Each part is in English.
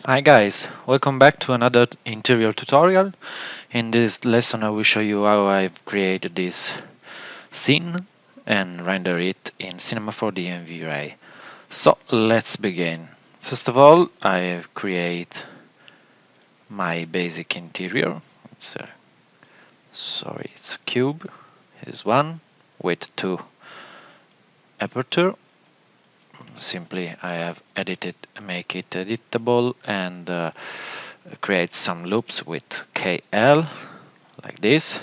Hi guys, welcome back to another interior tutorial. In this lesson I will show you how I've created this scene and render it in Cinema 4D and Vray. So let's begin. First of all, I create my basic interior. It's a cube. Here's one with two aperture. Simply I have make it editable and create some loops with KL like this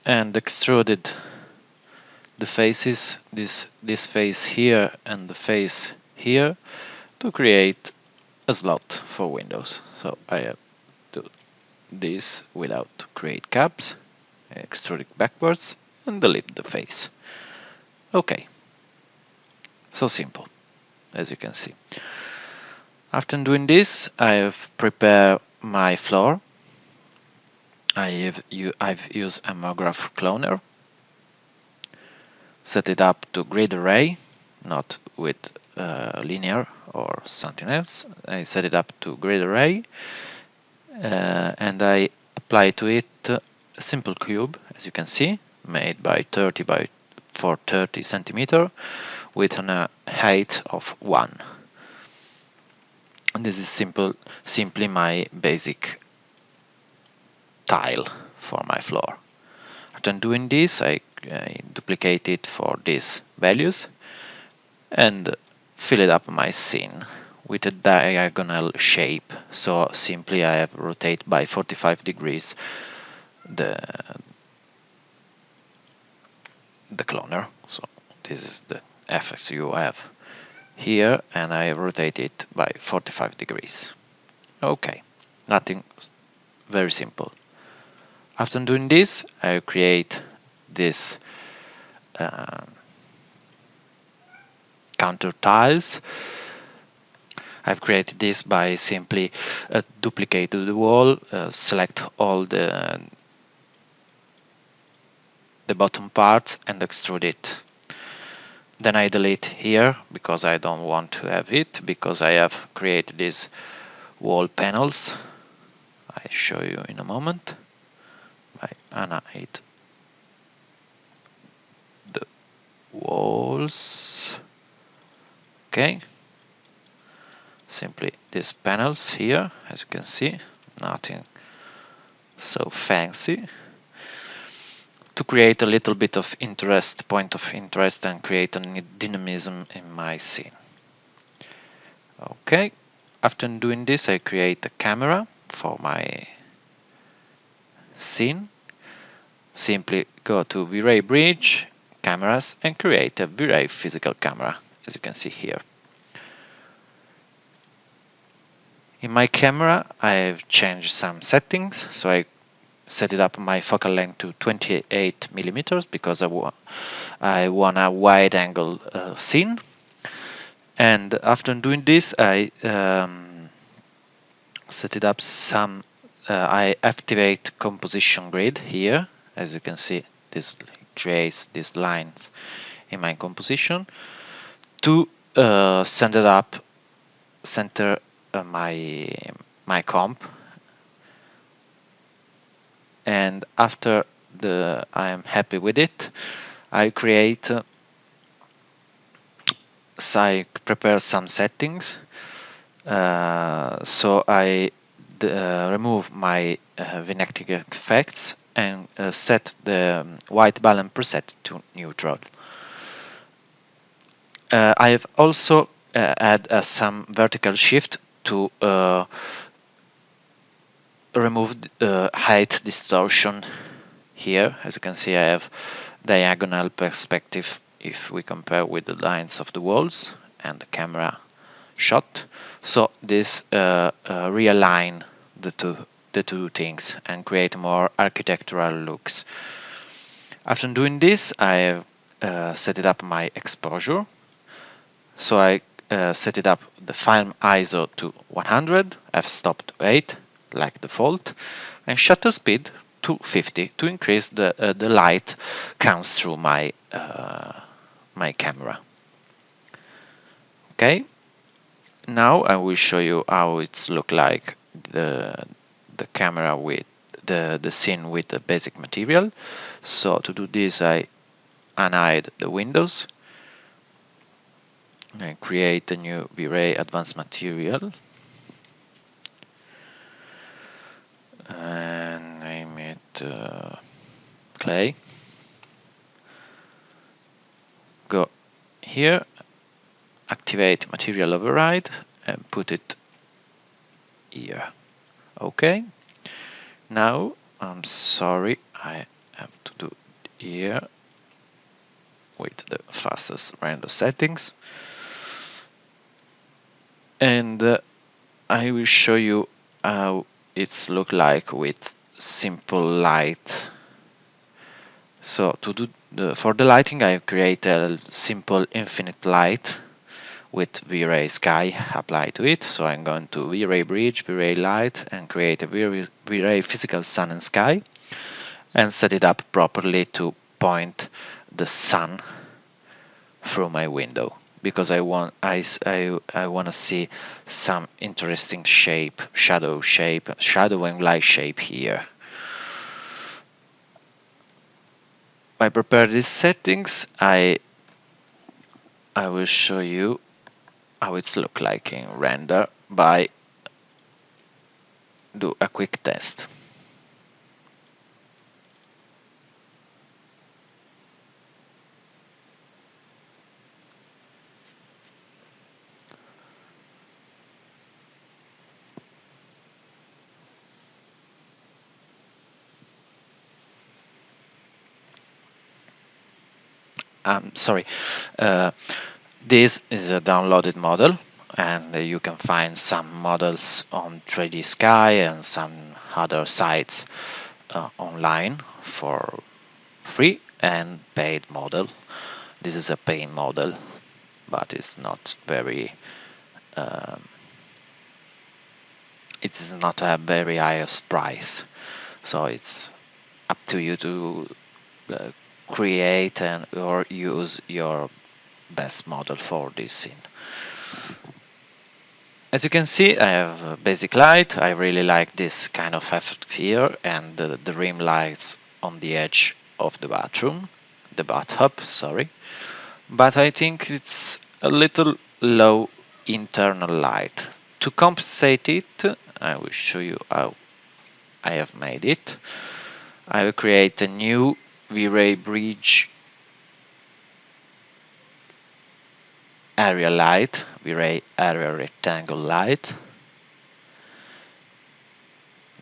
and extruded the faces, this face here and the face here, to create a slot for windows. So I have to do this without to create caps, extrude it backwards and delete the face. Okay, so simple, as you can see. After doing this, I have prepared my floor. I've used a MoGraph cloner, set it up to grid array, not with linear or something else. I set it up to grid array and I apply to it a simple cube, as you can see, made by 30 by 430 centimeter with a height of 1. And this is simply my basic tile for my floor. After doing this, I duplicate it for these values and fill it up my scene with a diagonal shape. So simply I have rotate by 45 degrees the cloner. So this is the effects you have here, and I rotate it by 45 degrees. Okay, nothing, very simple. After doing this, I create this counter tiles. I've created this by simply duplicate the wall, select all the bottom parts and extrude it. Then I delete here because I don't want to have it, because I have created these wall panels. I show you in a moment. I animate the walls. Okay. Simply these panels here, as you can see, nothing so fancy. To create a little bit of point of interest, and create a dynamism in my scene. Okay, after doing this, I create a camera for my scene. Simply go to Vray Bridge, Cameras, and create a Vray physical camera, as you can see here. In my camera, I've changed some settings, so I set it up my focal length to 28 millimeters because I want a wide angle scene. And after doing this, I set it up some. I activate composition grid here, as you can see. This creates these lines in my composition to center my comp. And after I am happy with it, I create so I prepare some settings. So I remove my vignettic effects and set the white balance preset to neutral. I have also add some vertical shift to remove height distortion. Here, as you can see, I have diagonal perspective if we compare with the lines of the walls and the camera shot. So this realign the two things and create more architectural looks. After doing this, I set it up my exposure. So I set it up the film ISO to 100, f-stop to 8, like default, and shutter speed to 50 to increase the light comes through my my camera. Okay, Now I will show you how it's look like the camera with the scene with the basic material. So to do this, I unhide the windows and create a new Vray advanced material and name it clay. Go here, activate material override and put it here. Okay. Now I'm sorry, I have to do here with the fastest render settings, and I will show you how it's look like with simple light. So to do for the lighting, I create a simple infinite light with V-Ray sky applied to it. So I'm going to V-Ray bridge, V-Ray light, and create a V-Ray physical sun and sky, and set it up properly to point the sun through my window, because I want to see some interesting shape, shadow and light shape here. I prepare these settings. I will show you how it's look like in render by do a quick test. Sorry, uh, this is a downloaded model, and you can find some models on 3D Sky and some other sites online for free and paid model. This is a paid model, but it's not very it is not a very highest price, so it's up to you to uh, create and or use your best model for this scene. As you can see, I have a basic light. I really like this kind of effect here, and the rim lights on the edge of the bathroom, the bathtub, sorry. But I think it's a little low internal light. To compensate it, I will show you how I have made it. I will create a new V-Ray bridge area light, V-Ray area rectangle light,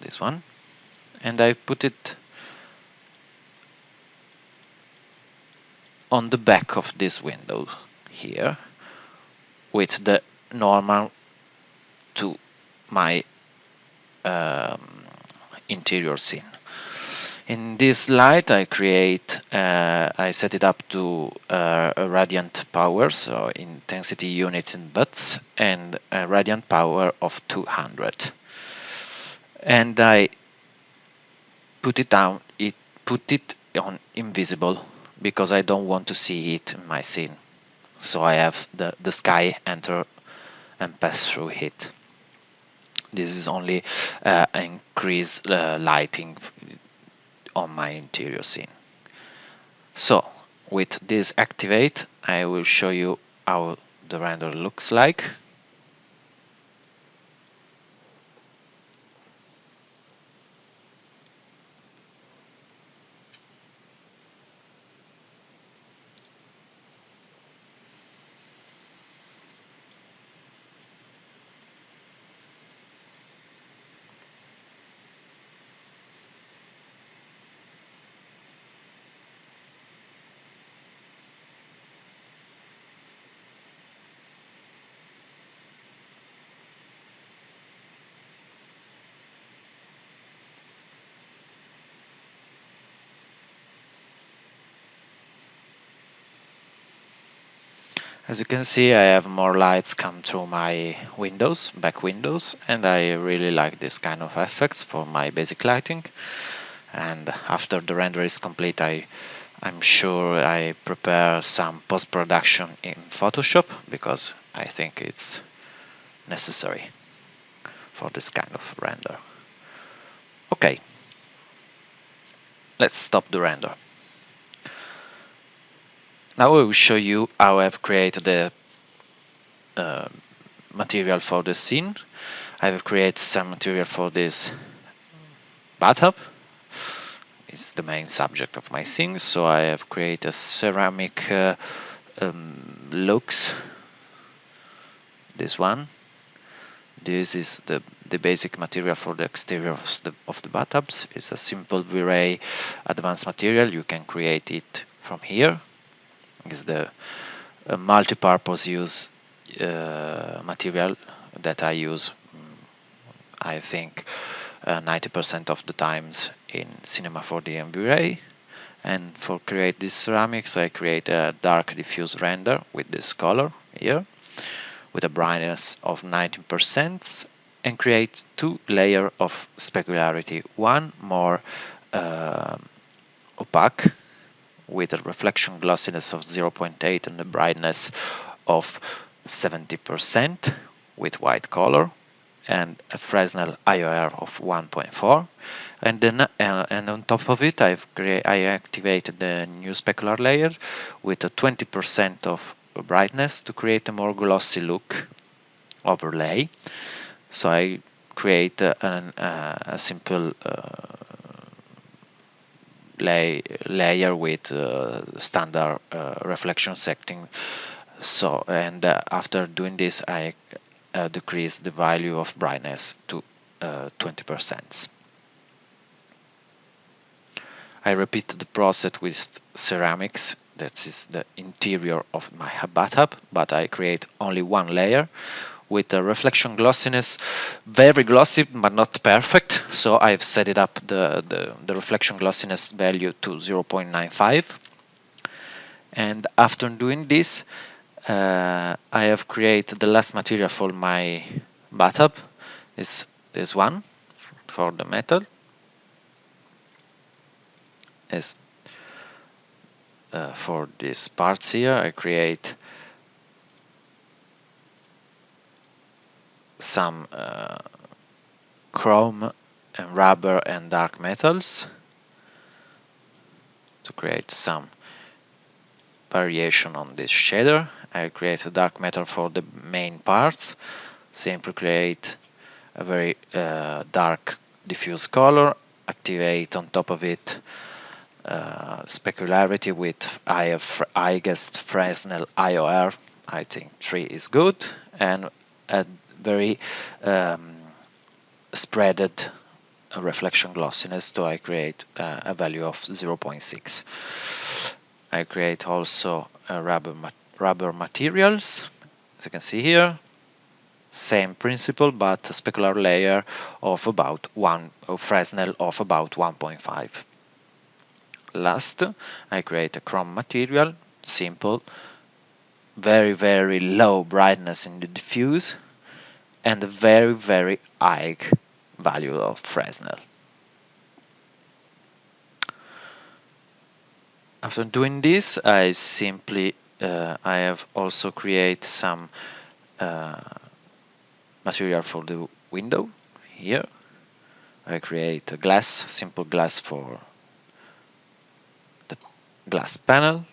this one, and I put it on the back of this window here with the normal to my interior scene. In this light, I set it up to a radiant power, so intensity units in watts, and a radiant power of 200. And I put it down, put it on invisible, because I don't want to see it in my scene. So I have the sky enter and pass through it. This is only increase lighting on my interior scene. So with this activate, I will show you how the render looks like. As you can see, I have more lights come through my windows, back windows, and I really like this kind of effects for my basic lighting. And after the render is complete, I'm sure I prepare some post-production in Photoshop, because I think it's necessary for this kind of render. Okay, let's stop the render. Now I will show you how I've created the material for the scene. I have created some material for this bathtub. It's the main subject of my scene, so I have created ceramic looks. This one. This is the basic material for the exterior of the bathtubs. It's a simple Vray advanced material. You can create it from here. It's the multi-purpose use material that I use, I think, 90% of the times in Cinema 4D and Vray. And for create these ceramics, I create a dark diffuse render with this color here, with a brightness of 19%, and create two layers of specularity. One more opaque, with a reflection glossiness of 0.8 and a brightness of 70% with white color, and a Fresnel IOR of 1.4. And then and on top of it, I activated the new specular layer with a 20% of brightness to create a more glossy look overlay. So I create a simple layer with standard reflection setting. So, and after doing this, I decrease the value of brightness to 20%. I repeat the process with ceramics. That is the interior of my bathtub, but I create only one layer with a reflection glossiness, very glossy but not perfect. So I've set it up the reflection glossiness value to 0.95. And after doing this, I have created the last material for my bathtub. Is this one for the metal. Is for these parts here, I create some chrome and rubber and dark metals to create some variation on this shader. I create a dark metal for the main parts. Simply create a very dark diffuse color, activate on top of it specularity with I guess Fresnel IOR. I think 3 is good, and a very spreaded reflection glossiness, so I create a value of 0.6. I create also rubber materials, as you can see here. Same principle, but a specular layer of about Fresnel of about 1.5. Last, I create a chrome material, simple, very low brightness in the diffuse, and a very high value of Fresnel. After doing this, I simply I have also create some material for the window here. I create a glass, simple glass for the glass panel,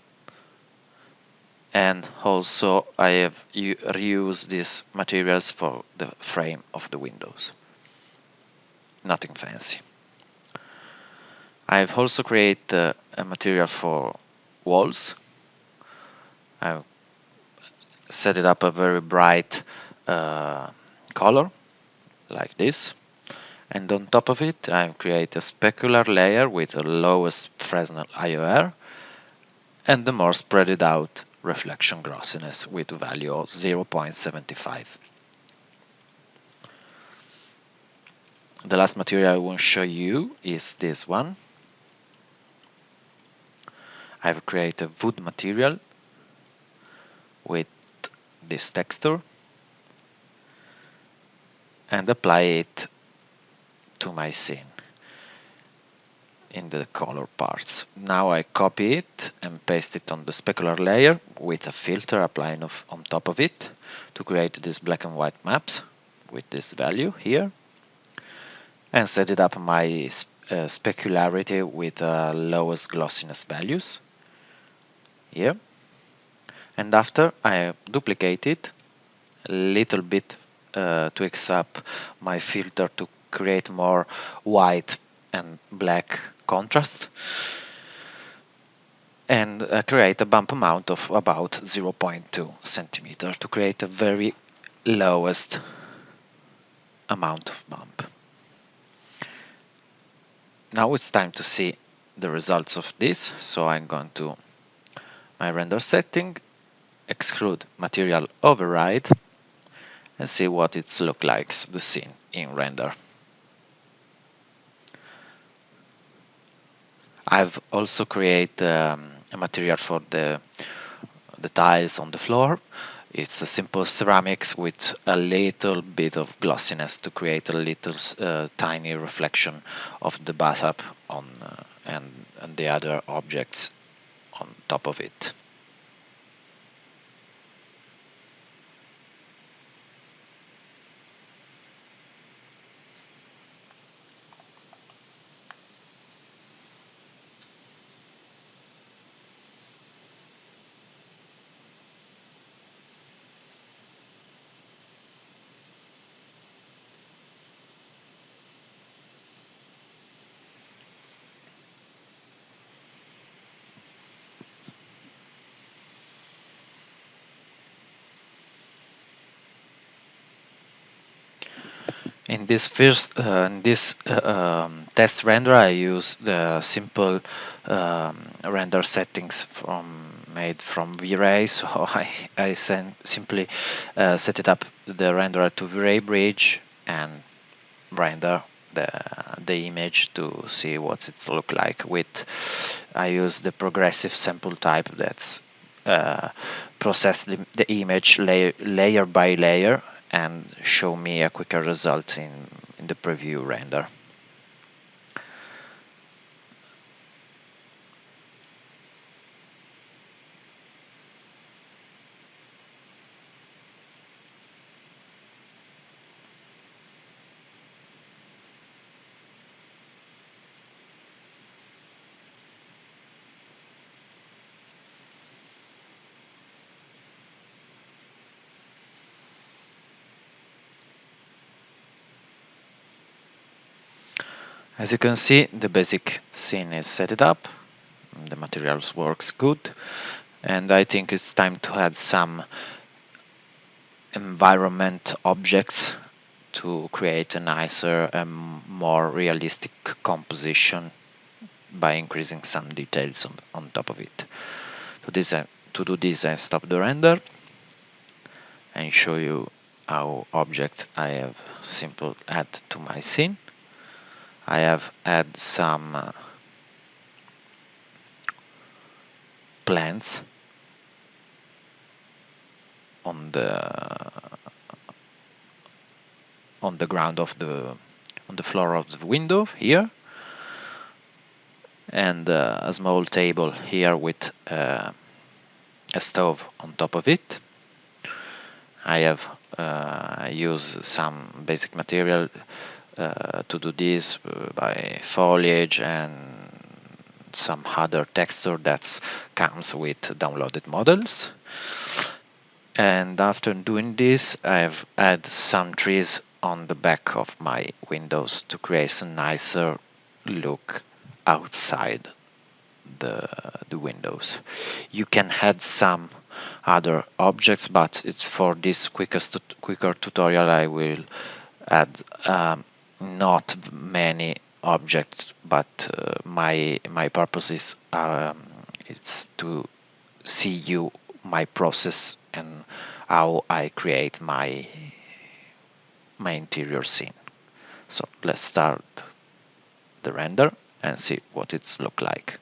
and also I have reused these materials for the frame of the windows. Nothing fancy. I've also created a material for walls. I set it up a very bright color like this, and on top of it I create a specular layer with the lowest Fresnel IOR and the more spread out reflection glossiness with a value of 0.75. The last material I want to show you is this one. I've created a wood material with this texture and apply it to my scene. in the color parts. Now I copy it and paste it on the specular layer with a filter applying on top of it to create these black and white maps with this value here, and set it up my specularity with lowest glossiness values here. And after I duplicate it a little bit, tweaks up my filter to create more white and black contrast, and create a bump amount of about 0.2 centimeter to create a very lowest amount of bump. Now it's time to see the results of this, so I'm going to my render setting, exclude material override, and see what it looks like, the scene in render. I've also created a material for the tiles on the floor. It's a simple ceramics with a little bit of glossiness to create a little tiny reflection of the bathtub on and the other objects on top of it. In this test render, I use the simple render settings made from Vray. So I simply set it up the renderer to Vray bridge and render the image to see what it look like. I use the progressive sample type that's process the image layer by layer and show me a quicker result in the preview render. As you can see, the basic scene is set it up, the materials works good, and I think it's time to add some environment objects to create a nicer and more realistic composition by increasing some details on top of it. To do this, I stop the render and show you how object I have simple add to my scene. I have add some plants on the ground of on the floor of the window here, and a small table here with a stove on top of it. I have used some basic material to do this by foliage and some other texture that comes with downloaded models. And after doing this, I've added some trees on the back of my windows to create a nicer look outside the windows. You can add some other objects, but it's for this quicker tutorial I will add not many objects, but my purpose is it's to see you my process and how I create my interior scene. So let's start the render and see what it's look like.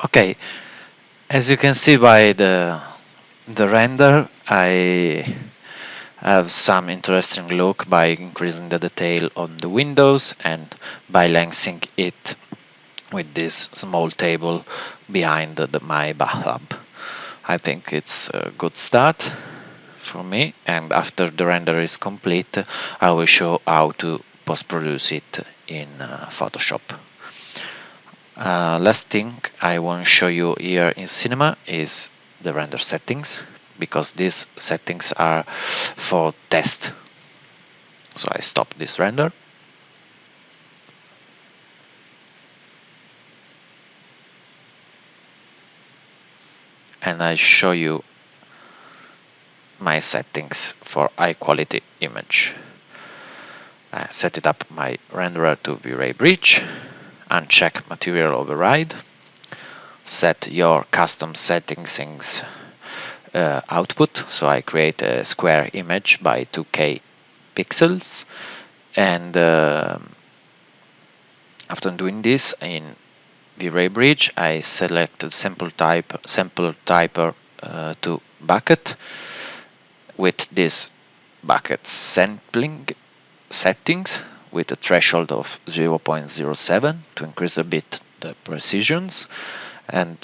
Okay, as you can see by the render, I have some interesting look by increasing the detail on the windows and by lengthening it with this small table behind my bathtub. I think it's a good start for me, and after the render is complete I will show how to post-produce it in Photoshop. Last thing I want to show you here in Cinema is the render settings, because these settings are for test. So I stop this render and I show you my settings for high quality image. I set it up my renderer to Vray bridge, uncheck material override, set your custom settings output, so I create a square image by 2K pixels, and after doing this in Vray bridge I selected sample typer to bucket with this bucket sampling settings with a threshold of 0.07 to increase a bit the precisions, and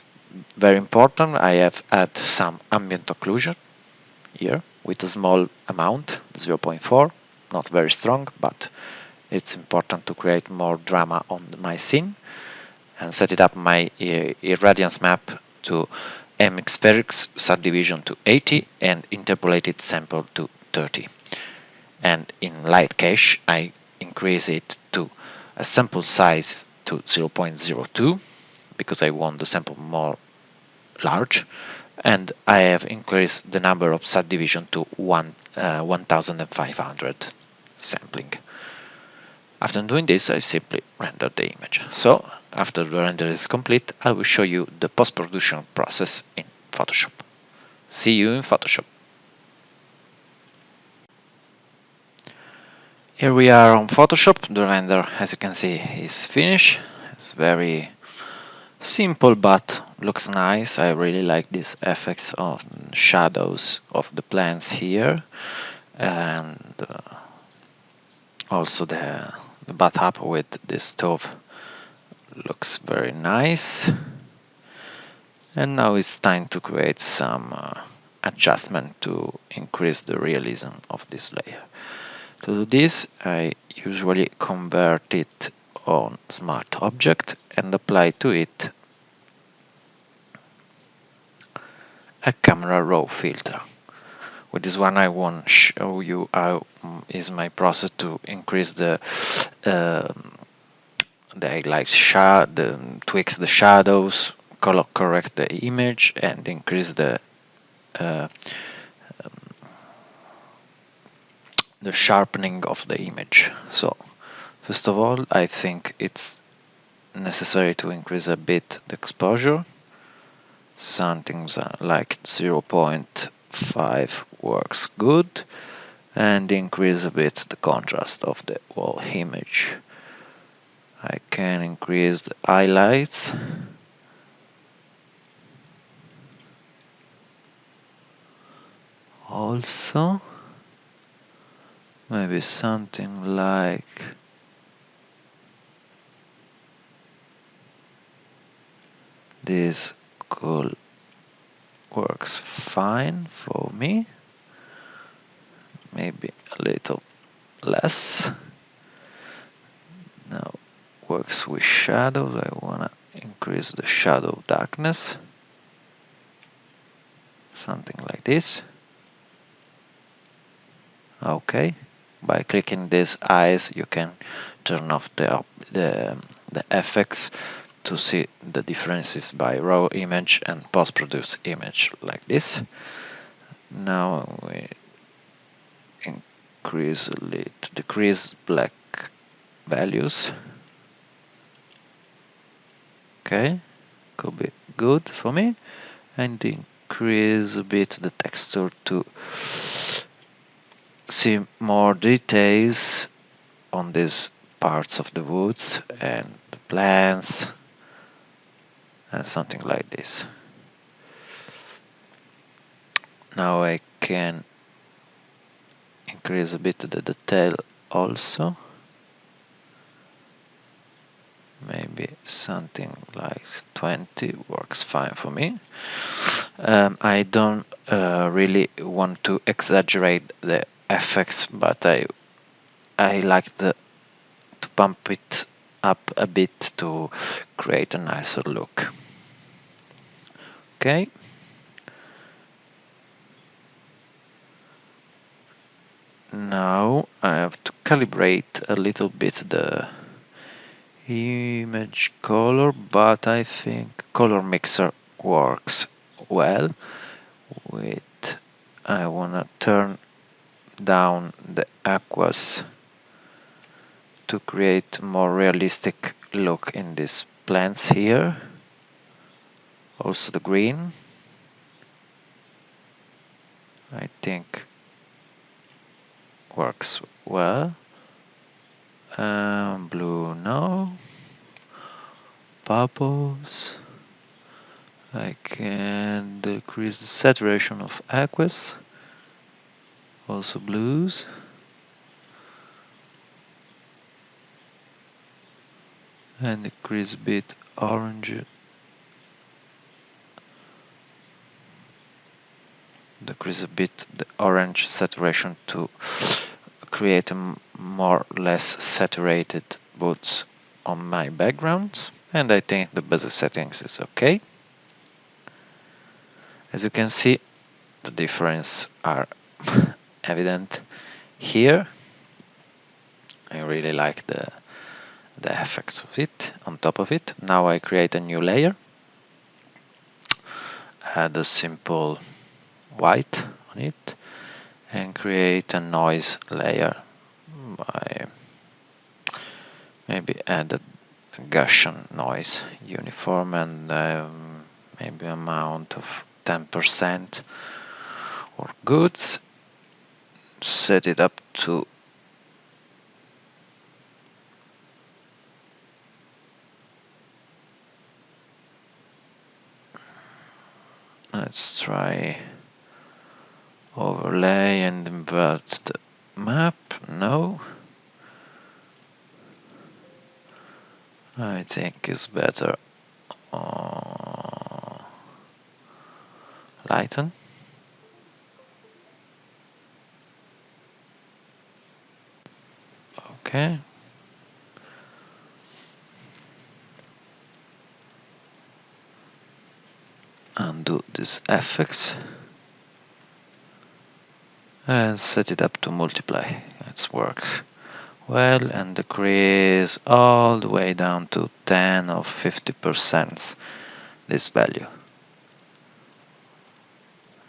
very important, I have add some ambient occlusion here with a small amount, 0.4, not very strong, but it's important to create more drama on my scene, and set it up my irradiance map to hemispheric subdivision to 80 and interpolated sample to 30. And in light cache I increase it to a sample size to 0.02 because I want the sample more large, and I have increased the number of subdivision to 1500 sampling. After doing this I simply render the image. So after the render is complete I will show you the post-production process in Photoshop. See you in Photoshop. Here we are on Photoshop. The render, as you can see, is finished. It's very simple but looks nice. I really like these effects of shadows of the plants here, and also the bathtub with this stove looks very nice. And now it's time to create some adjustment to increase the realism of this layer. To do this, I usually convert it on Smart Object and apply to it a camera raw filter. With this one I want to show you how is my process to increase the tweaks the shadows, color correct the image, and increase uh, the sharpening of the image. So first of all I think it's necessary to increase a bit the exposure. Something like 0.5 works good, and increase a bit the contrast of the whole image. I can increase the highlights also, maybe something like this cool works fine for me, maybe a little less. Now works with shadows. I wanna increase the shadow darkness, something like this. Okay, by clicking these eyes you can turn off the effects to see the differences by raw image and post-produced image like this. Now we decrease black values. Okay, could be good for me, and increase a bit the texture to see more details on these parts of the woods and the plants and something like this. Now I can increase a bit the detail also. Maybe something like 20 works fine for me. I don't really want to exaggerate the effects, but I like to pump it up a bit to create a nicer look. Okay. Now I have to calibrate a little bit the image color, but I think color mixer works well. With I wanna turn down the aquas to create more realistic look in these plants here. Also the green, I think works well. Blue no. Purples. I can decrease the saturation of aquas. Also blues. And decrease a bit orange. Decrease a bit the orange saturation to create a more or less saturated woods on my background, and I think the basic settings is okay. As you can see, the difference are evident here. I really like the effects of it on top of it. Now I create a new layer, add a simple white on it, and create a noise layer. I maybe add a Gaussian noise uniform and maybe amount of 10% or goods. Set it up to let's try overlay and invert the map. No, I think it's better lighten. Okay. Undo this FX and set it up to multiply. It works well, and decrease all the way down to 10 or 50% this value.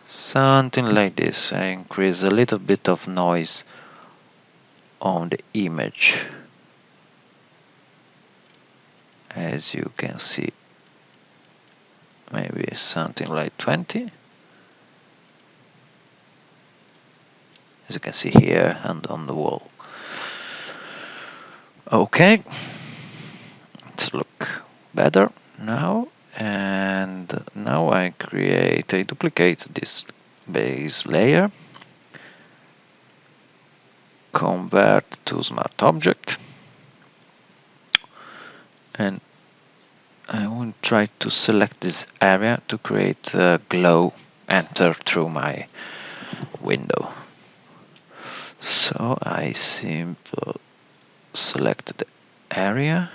Something like this. I increase a little bit of noise on the image, as you can see, maybe something like 20, as you can see here and on the wall. Okay, let's look better now, and now I duplicate this base layer, convert to smart object, and I will try to select this area to create a glow enter through my window. So I simply select the area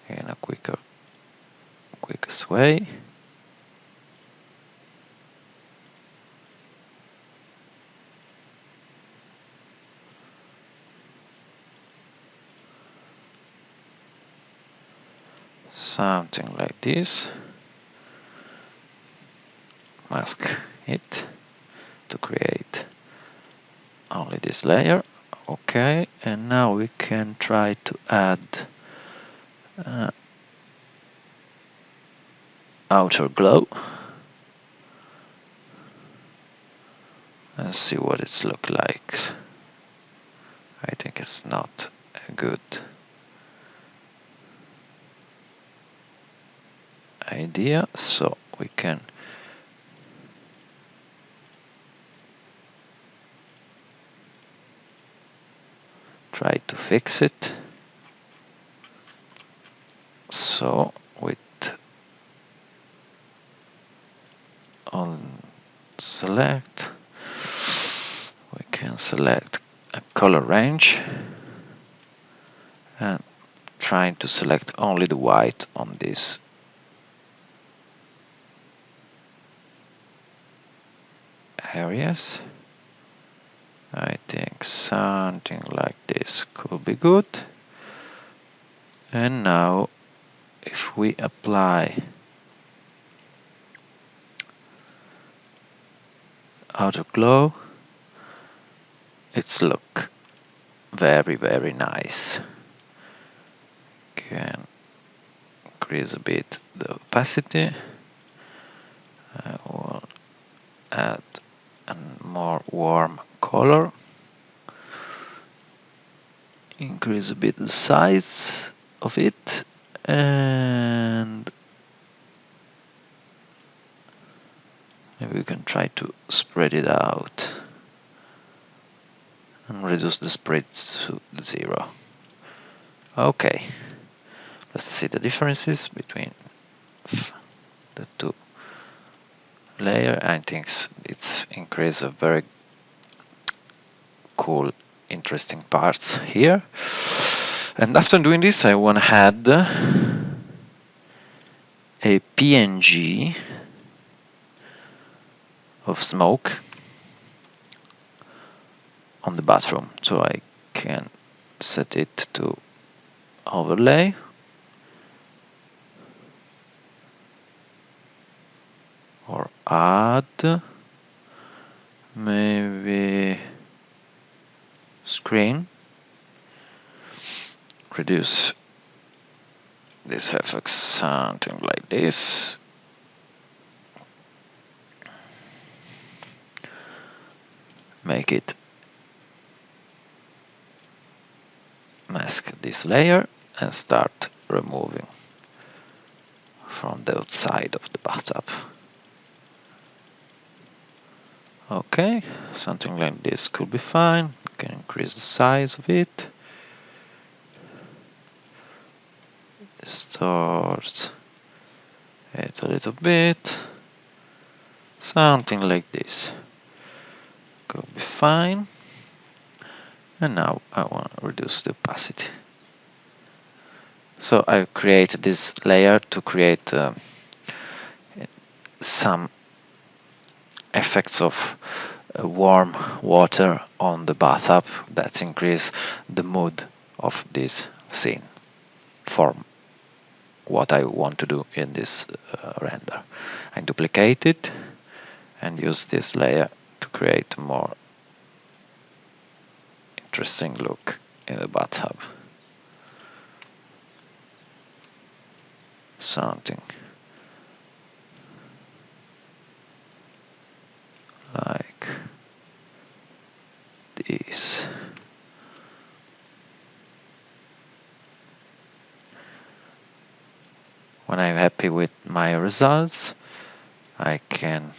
in a quickest way. Something like this. Mask it to create only this layer. Okay, and now we can try to add outer glow and see what it's look like. I think it's not good. idea, so we can try to fix it. So with on select, we can select a color range and trying to select only the white on this areas. I think something like this could be good. And now if we apply outer glow, it's look very nice. Can increase a bit the opacity. I will add a more warm color. Increase a bit the size of it, and maybe we can try to spread it out and reduce the spread to 0. Okay, let's see the differences between the two layers. I think it's increased a very cool, interesting parts here. And after doing this, I want to add a PNG of smoke on the bathroom, so I can set it to overlay, or add maybe screen, reduce this effect something like this, make it mask this layer and start removing from the outside of the bathtub. Okay, something like this could be fine. You can increase the size of it. Distort it a little bit. Something like this could be fine. And now I want to reduce the opacity. So I've created this layer to create some effects of warm water on the bathtub that increase the mood of this scene for what I want to do in this render. I duplicate it and use this layer to create a more interesting look in the bathtub. Something like this. When I'm happy with my results, I can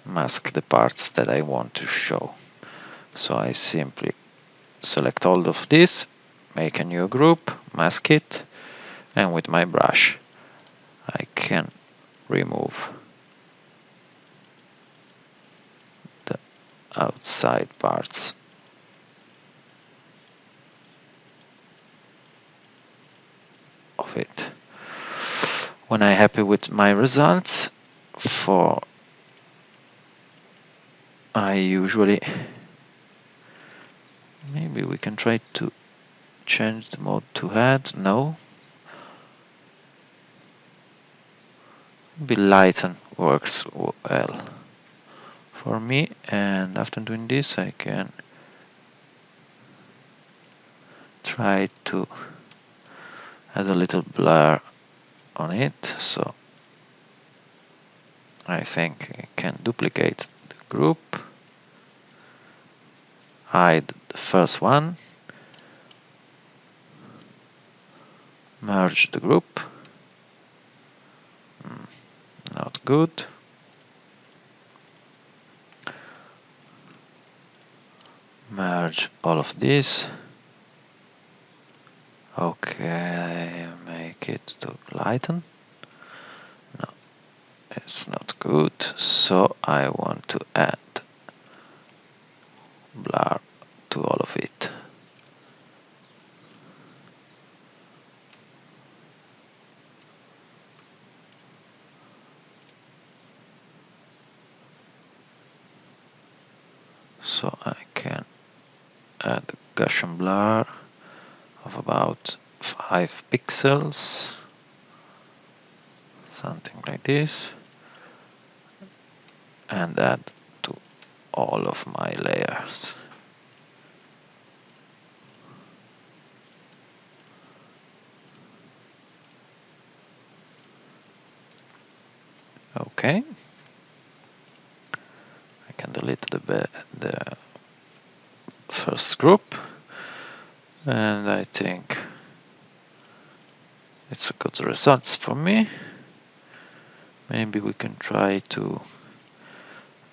mask the parts that I want to show. So I simply select all of this, make a new group, mask it, and with my brush I can remove the outside parts of it. When I'm happy with my results, I usually, maybe we can try to change the mode to add. No, maybe lighten works well for me, and after doing this I can try to add a little blur on it. So I think I can duplicate the group, hide the first one, merge the group, good. Merge all of this. Okay, make it to lighten. No, it's not good. So I want to add blur to all of it. So I can add a Gaussian blur of about 5 pixels, something like this, and add to all of my layers. Okay, I can delete the first group, and I think it's a good results for me. Maybe we can try to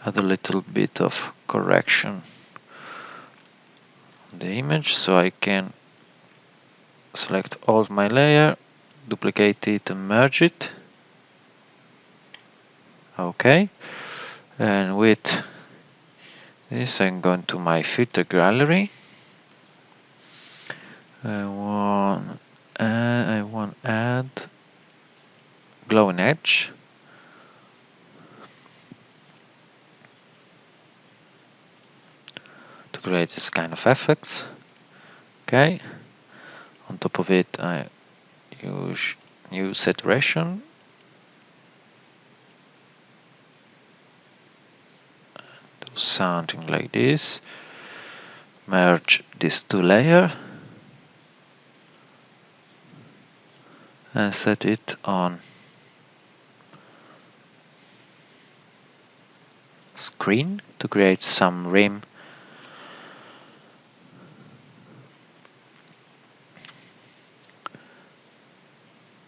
add a little bit of correction on the image, so I can select all of my layer, duplicate it and merge it. Okay, and with this I'm going to my filter gallery. I want add glowing edge. To create this kind of effects. Okay, on top of it I use new saturation. Do something like this. Merge these two layers and set it on screen to create some rim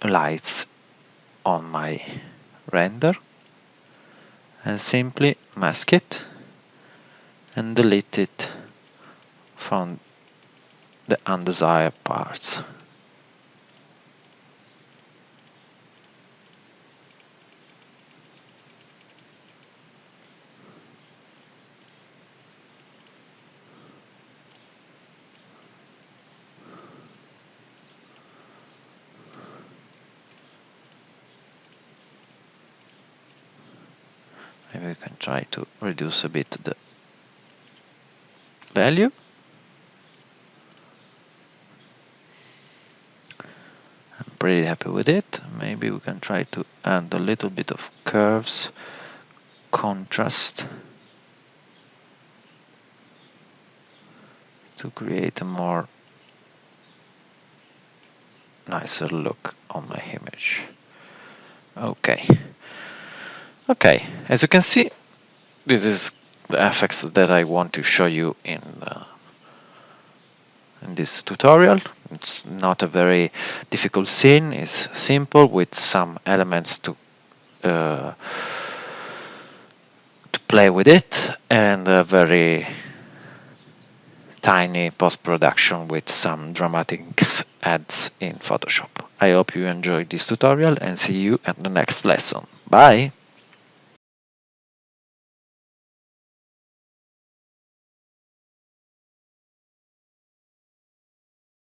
lights on my render, and simply mask it and delete it from the undesired parts. Maybe we can try to reduce a bit the value. I'm pretty happy with it. Maybe we can try to add a little bit of curves, contrast, to create a more nicer look on my image. Okay. Okay, as you can see, this is the effects that I want to show you in this tutorial. It's not a very difficult scene, it's simple with some elements to play with it, and a very tiny post-production with some dramatic adds in Photoshop. I hope you enjoyed this tutorial and see you at the next lesson. Bye!